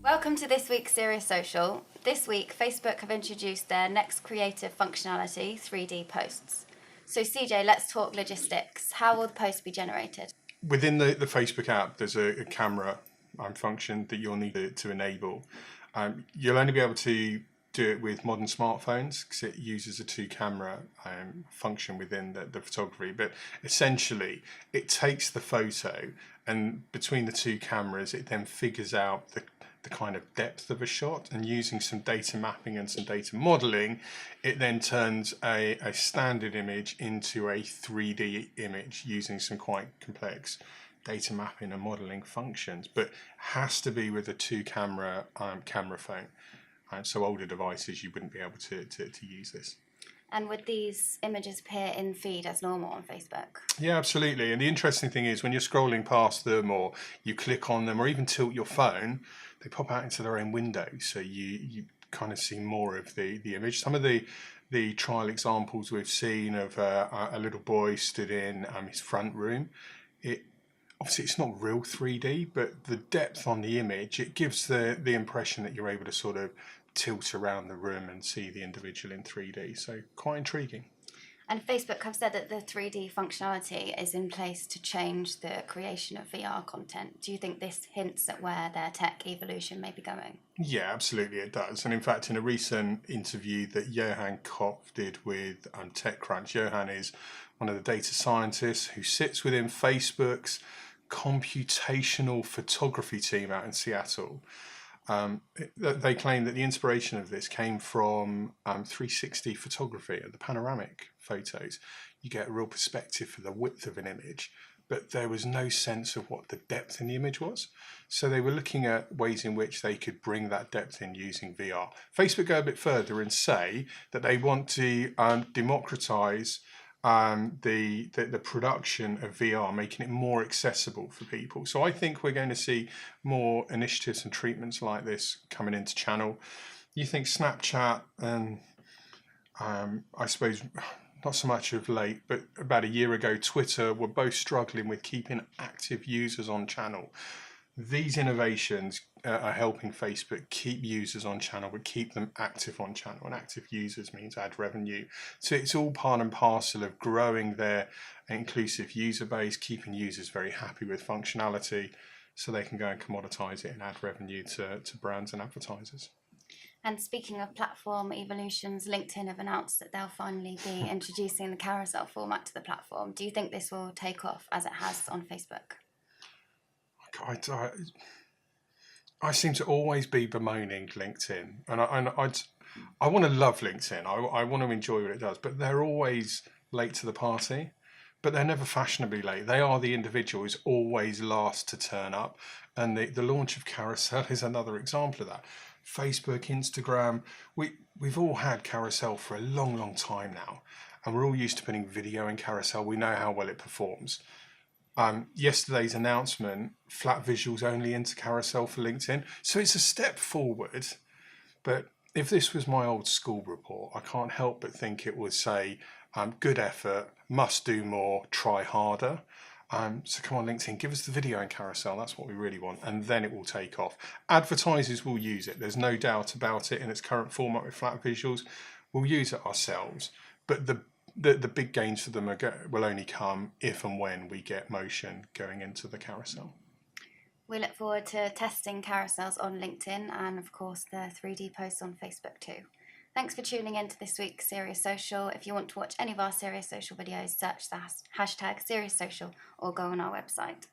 Welcome to this week's Serious Social. This week, Facebook have introduced their next creative functionality, 3D posts. So CJ, let's talk logistics. How will the posts be generated? Within the Facebook app, there's a camera function that you'll need to enable. You'll only be able to do it with modern smartphones because it uses a two-camera function within the photography. But essentially, it takes the photo and between the two cameras, it then figures out the kind of depth of a shot, and using some data mapping and some data modeling, it then turns a standard image into a 3D image using some quite complex data mapping and modeling functions, but has to be with a two-camera camera phone. So older devices, you wouldn't be able to use this. And would these images appear in feed as normal on Facebook? Yeah, absolutely. And the interesting thing is when you're scrolling past them or you click on them or even tilt your phone, they pop out into their own window. So you kind of see more of the image. Some of the trial examples we've seen of a little boy stood in his front room. Obviously, it's not real 3D, but the depth on the image, it gives the impression that you're able to sort of tilt around the room and see the individual in 3D. So quite intriguing. And Facebook have said that the 3D functionality is in place to change the creation of VR content. Do you think this hints at where their tech evolution may be going? Yeah, absolutely it does. And in fact, in a recent interview that Johan Kopf did with TechCrunch, Johan is one of the data scientists who sits within Facebook's computational photography team out in Seattle. They claim that the inspiration of this came from 360 photography, the panoramic photos. You get a real perspective for the width of an image, but there was no sense of what the depth in the image was. So they were looking at ways in which they could bring that depth in using VR. Facebook go a bit further and say that they want to democratize the production of VR, making it more accessible for people. So I think we're going to see more initiatives and treatments like this coming into channel. You think Snapchat and I suppose not so much of late, but about a year ago, Twitter were both struggling with keeping active users on channel. These innovations are helping Facebook keep users on channel, but keep them active on channel. And active users means ad revenue. So it's all part and parcel of growing their inclusive user base, keeping users very happy with functionality so they can go and commoditize it and add revenue to brands and advertisers. And speaking of platform evolutions, LinkedIn have announced that they'll finally be introducing the Carousel format to the platform. Do you think this will take off as it has on Facebook? I seem to always be bemoaning LinkedIn, and I want to love LinkedIn. I want to enjoy what it does, but they're always late to the party. But they're never fashionably late. They are the individual who's always last to turn up, and the launch of Carousel is another example of that. Facebook, Instagram, we've all had Carousel for a long time now, and we're all used to putting video in Carousel. We know how well it performs. Yesterday's announcement, flat visuals only into Carousel for LinkedIn. So it's a step forward, but if this was my old school report, I can't help but think it would say, good effort, must do more, try harder. So come on LinkedIn, give us the video in Carousel, that's what we really want, and then it will take off. Advertisers will use it, there's no doubt about it in its current format with flat visuals. We'll use it ourselves, but the big gains for them will only come if and when we get motion going into the Carousel. We look forward to testing carousels on LinkedIn and of course the 3D posts on Facebook too. Thanks for tuning in to this week's Serious Social. If you want to watch any of our Serious Social videos, search the hashtag Serious Social or go on our website.